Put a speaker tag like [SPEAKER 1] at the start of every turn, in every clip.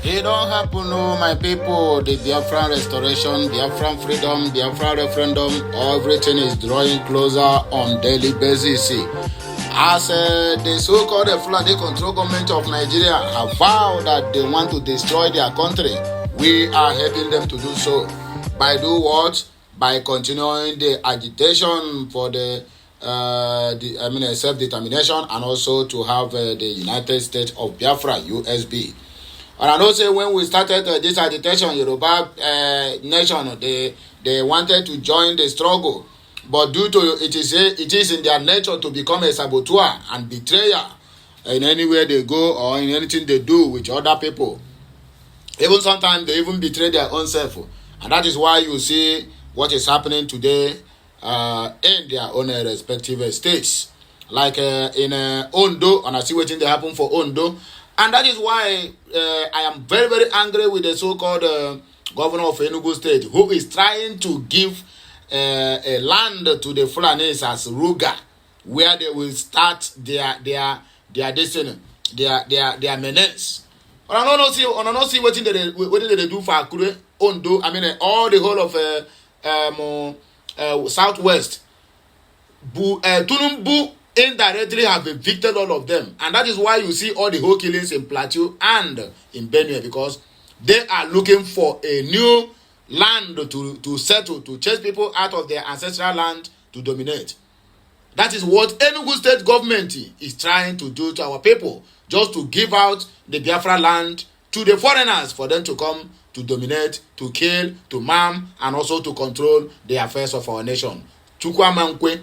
[SPEAKER 1] It don't happen, no, my people. The Biafran restoration, Biafran freedom, Biafran referendum, everything is drawing closer on daily basis. As the so-called Fulani control government of Nigeria have vowed that they want to destroy their country, we are helping them to do so. By do what? By continuing the agitation for the self-determination and also to have the United States of Biafra, USB. And I know say when we started this agitation, Yoruba nation, they wanted to join the struggle, but due to it is in their nature to become a saboteur and betrayer in anywhere they go or in anything they do with other people. Even sometimes they even betray their own self, and that is why you see what is happening today in their own respective states, like in Ondo, and I see what they happen for Ondo. And that is why I am very, very angry with the so-called governor of Enugu State, who is trying to give a land to the Fulanis as Ruga, where they will start their destiny, their menace. I don't see what they do for Akure, Ondo. I mean, all the whole of Southwest. Tunumbu indirectly have evicted all of them, and that is why you see all the whole killings in Plateau and in Benue, because they are looking for a new land to settle, to chase people out of their ancestral land to dominate. That is what Enugu state government is trying to do to our people, just to give out the Biafra land to the foreigners for them to come to dominate, to kill, to maim, and also to control the affairs of our nation. Chukwamankwe.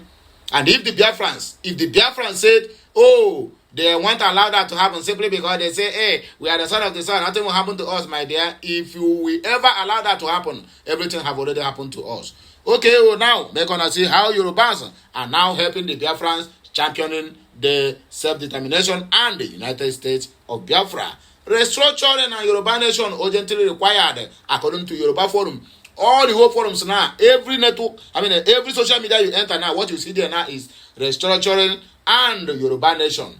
[SPEAKER 1] And if the Biafrans said, oh, they won't allow that to happen simply because they say, hey, we are the son of the sun, nothing will happen to us, my dear. If you will ever allow that to happen, everything have already happened to us. Okay, well now, make on see how Yorubas are now helping the Biafrans championing the self-determination and the United States of Biafra. Restructuring and Yoruba nation urgently required, according to Yoruba Forum. All the whole forums now, every network, every social media you enter now, what you see there now is restructuring and Yoruba nation.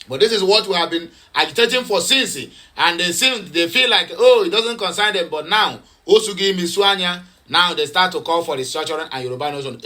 [SPEAKER 1] But this is what we have been agitating for since, and they feel like, oh, it doesn't concern them. But now, Osugi Miswanya, now they start to call for restructuring and Yoruba nation.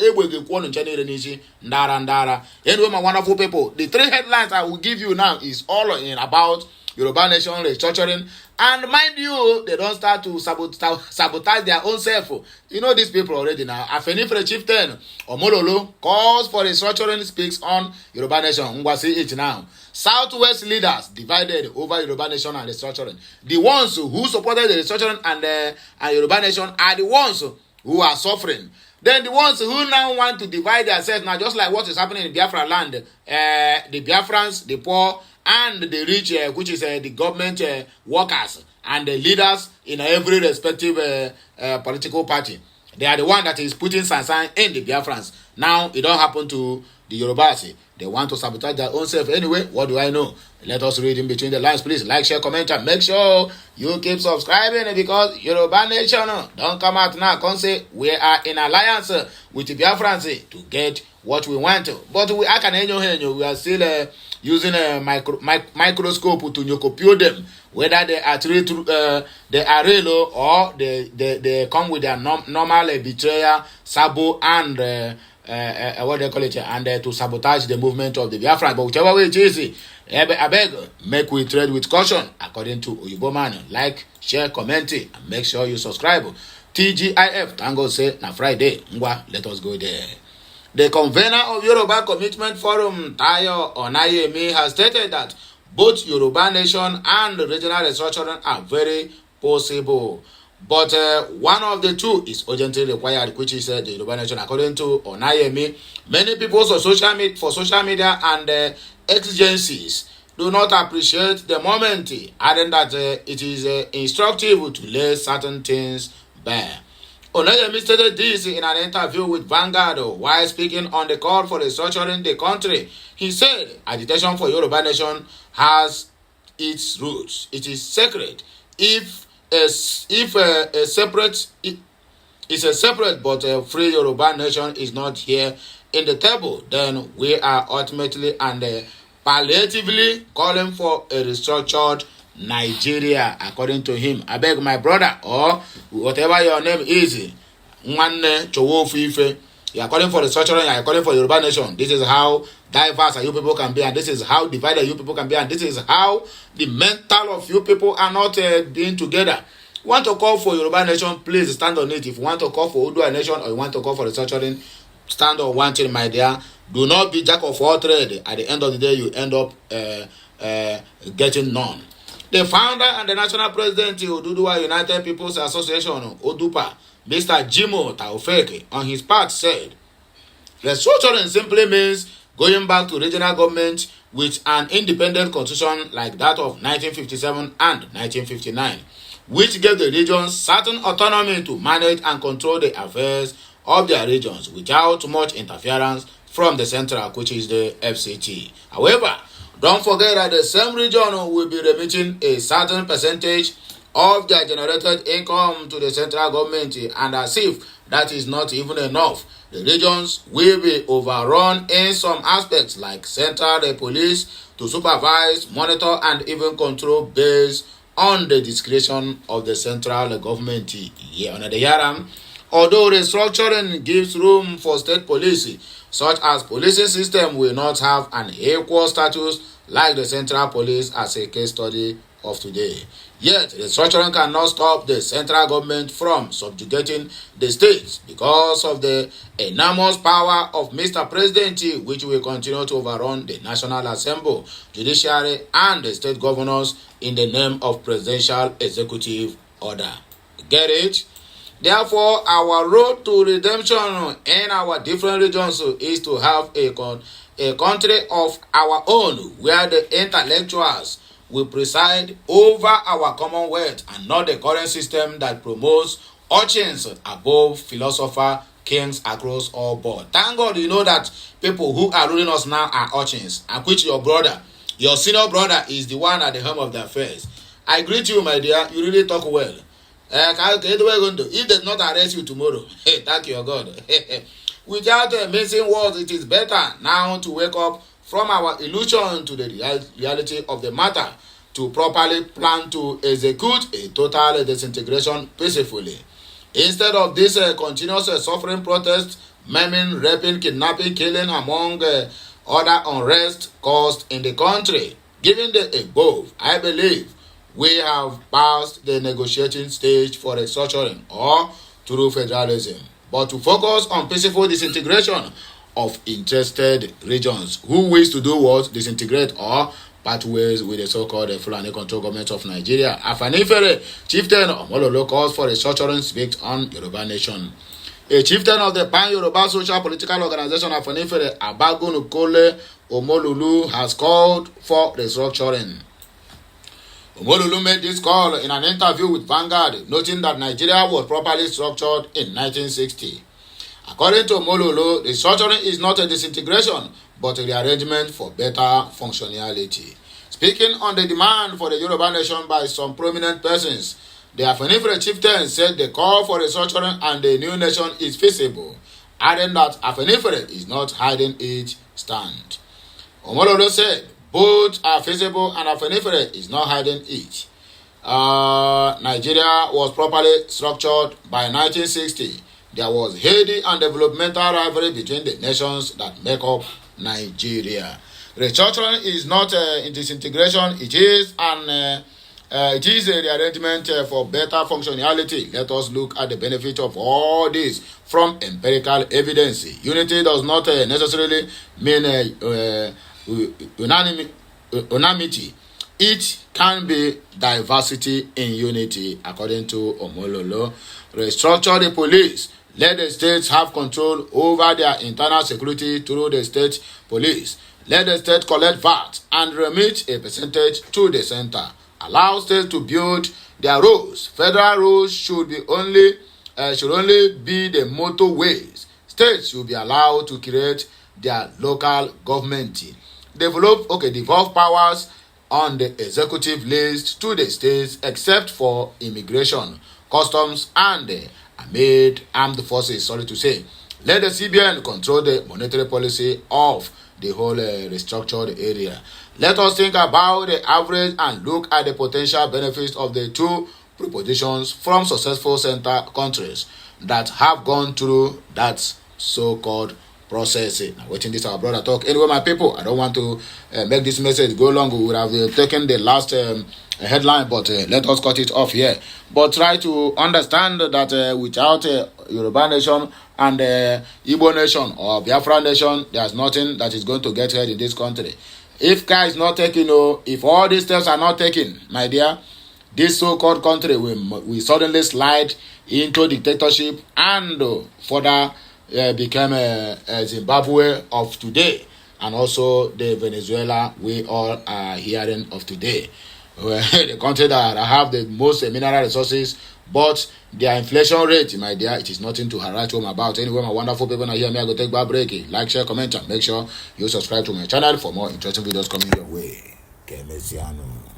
[SPEAKER 1] Anyway, my wonderful people, the three headlines I will give you now is all in about Yoruba nation restructuring. And mind you, they don't start to sabotage their own self. You know these people already now. Afenifre chieftain Omololo calls for restructuring, speaks on Yoruba nation. Ngwasi it now. Southwest leaders divided over Yoruba nation and restructuring. The ones who supported the restructuring and Yoruba nation are the ones who are suffering. Then the ones who now want to divide themselves now, just like what is happening in Biafra land, the Biafrans, the poor, and the rich, which is the government workers and the leaders in every respective political party. They are the one that is putting sansan in the Biafrans. Now, it don't happen to the Yorubas. They want to sabotage their own self anyway. What do I know? Let us read in between the lines. Please like, share, comment, and make sure you keep subscribing, because Yoruba nation don't come out now. Can't say we are in alliance with the Biafrans to get what we want. But we are still using a microscope to compare them, whether they are real or they come with their normal betrayal, sabo, and what they call it, and to sabotage the movement of the Biafran. But whichever way it is, I beg, make we trade with caution, according to Oyibo man. Like, share, comment, and make sure you subscribe. TGIF, Tango say, na Friday. Let us go there. The convener of Yoruba Commitment Forum, Tayo Onayemi, has stated that both Yoruba nation and regional restructuring are very possible. But one of the two is urgently required, which is the Yoruba nation. According to Onayemi, many people for social media and exigencies do not appreciate the moment, adding that it is instructive to lay certain things bare. Onayemi stated this in an interview with Vanguard while speaking on the call for restructuring the country. He said agitation for Yoruba nation has its roots. It is sacred. If a separate but a free Yoruba nation is not here in the table, then we are ultimately and palliatively calling for a restructured Nigeria, according to him. I beg my brother, or whatever your name is, Nwanne Chowofu Ife, you are calling for restructuring, you are calling for Yoruba nation. This is how diverse you people can be, and this is how divided you people can be, and this is how the mental of you people are not being together. You want to call for Yoruba nation, please stand on it. If you want to call for Odua nation, or you want to call for restructuring, stand on one thing, my dear. Do not be jack of all trades. At the end of the day, you end up getting none. The founder and the national president of Oduduwa United People's Association, Odupa, Mr. Jimo Taofeke, on his part said, restructuring simply means going back to regional government with an independent constitution like that of 1957 and 1959, which gave the regions certain autonomy to manage and control the affairs of their regions without much interference from the central, which is the FCT. However, don't forget that the same region will be remitting a certain percentage of their generated income to the central government, and as if that is not even enough, the regions will be overrun in some aspects like central police to supervise, monitor, and even control based on the discretion of the central government. Although restructuring gives room for state police, such as policing system will not have an equal status like the central police as a case study of today. Yet, restructuring cannot stop the central government from subjugating the states because of the enormous power of Mr. President, which will continue to overrun the National Assembly, judiciary, and the state governors in the name of presidential executive order. Get it? Therefore, our road to redemption in our different regions is to have a country of our own where the intellectuals will preside over our commonwealth and not the current system that promotes urchins above philosopher kings across all board. Thank God you know that people who are ruling us now are urchins, and which your brother, your senior brother, is the one at the helm of the affairs. I greet you, my dear. You really talk well. If they not arrest you tomorrow, hey, thank your God. Without missing words, it is better now to wake up from our illusion to the reality of the matter, to properly plan to execute a total disintegration peacefully. Instead of this continuous suffering protest, maiming, raping, kidnapping, killing among other unrest caused in the country. Given the above, I believe we have passed the negotiating stage for restructuring or through federalism, but to focus on peaceful disintegration of interested regions who wish to do what? Disintegrate or part ways with the so-called Fulani control government of Nigeria. Afanifere, chieftain of Omololo, calls for restructuring, speaks on Yoruba nation. A chieftain of the Pan-Yoruba social political organization Afanifere, Abagunukole Omololu, has called for restructuring. Omololu made this call in an interview with Vanguard, noting that Nigeria was properly structured in 1960. According to Omololu, restructuring is not a disintegration, but a rearrangement for better functionality. Speaking on the demand for the Yoruba nation by some prominent persons, the Afanifere chieftain said the call for restructuring and the new nation is feasible, adding that Afanifere is not hiding its stand. Omololu said both are feasible and Afanifere is not hiding it. Nigeria was properly structured by 1960. There was heady and developmental rivalry between the nations that make up Nigeria. Restructuring is not a disintegration. It is a rearrangement for better functionality. Let us look at the benefit of all this from empirical evidence. Unity does not necessarily mean unanimity. It can be diversity in unity, according to Omololo. Restructure the police. Let the states have control over their internal security through the state police. Let the state collect VAT and remit a percentage to the center. Allow states to build their roads. Federal roads should only be the motorways. States should be allowed to create their local government. Devolve powers on the executive list to the states except for immigration, customs, and armed forces. Let the CBN control the monetary policy of the whole restructured area. Let us think about the average and look at the potential benefits of the two propositions from successful center countries that have gone through that so-called processing. Waiting this our brother talk. Anyway, my people, I don't want to make this message go long. We would have taken the last headline, but let us cut it off here. But try to understand that without Yoruba nation and Igbo nation or Biafra nation, there's nothing that is going to get heard in this country. If care is not taken, if all these steps are not taken, my dear, this so-called country will suddenly slide into dictatorship and further become a Zimbabwe of today, and also the Venezuela we all are hearing of today. The country that have the most mineral resources, but their inflation rate, my dear, it is nothing to write home about. Anyway, my wonderful people, now here me I go take back break. Like, share, comment, and make sure you subscribe to my channel for more interesting videos coming your way. Que mesiano.